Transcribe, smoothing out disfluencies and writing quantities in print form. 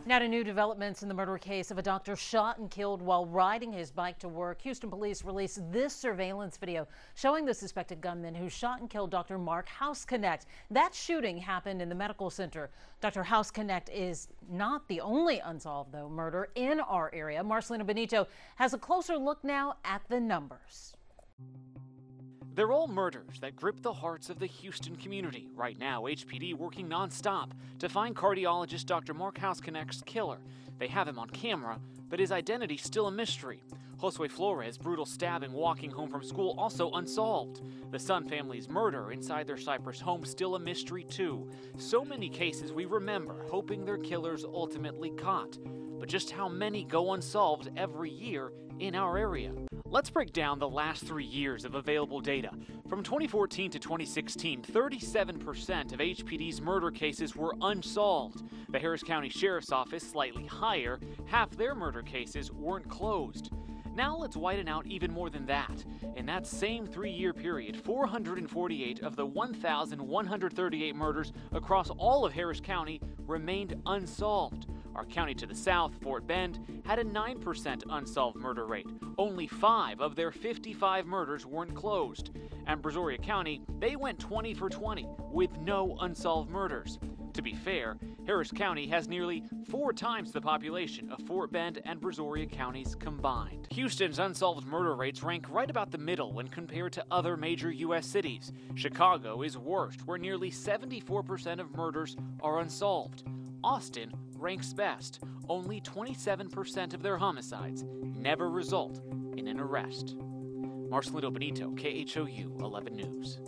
Now to new developments in the murder case of a doctor shot and killed while riding his bike to work. Houston police released this surveillance video showing the suspected gunman who shot and killed Dr. Mark Housknecht. That shooting happened in the medical center. Dr. Housknecht is not the only unsolved, though, murder in our area. Marcelino Benito has a closer look now at the numbers. They're all murders that grip the hearts of the Houston community. Right now, HPD working nonstop to find cardiologist Dr. Mark Housknecht's killer. They have him on camera, but his identity still a mystery. Josue Flores' brutal stabbing walking home from school also unsolved. The Sun family's murder inside their Cypress home still a mystery too. So many cases we remember, hoping their killers ultimately caught. But just how many go unsolved every year in our area? Let's break down the last 3 years of available data. From 2014 to 2016, 37% of HPD's murder cases were unsolved. The Harris County Sheriff's Office, slightly higher, half their murder cases weren't closed. Now let's widen out even more than that. In that same 3-year period, 448 of the 1,138 murders across all of Harris County remained unsolved. Our county to the south, Fort Bend, had a 9% unsolved murder rate. Only 5 of their 55 murders weren't closed. And Brazoria County, they went 20 for 20 with no unsolved murders. To be fair, Harris County has nearly 4 times the population of Fort Bend and Brazoria counties combined. Houston's unsolved murder rates rank right about the middle when compared to other major U.S. cities. Chicago is worst, where nearly 74% of murders are unsolved. Austin ranks best. Only 27% of their homicides never result in an arrest. Marcelino Benito, KHOU 11 News.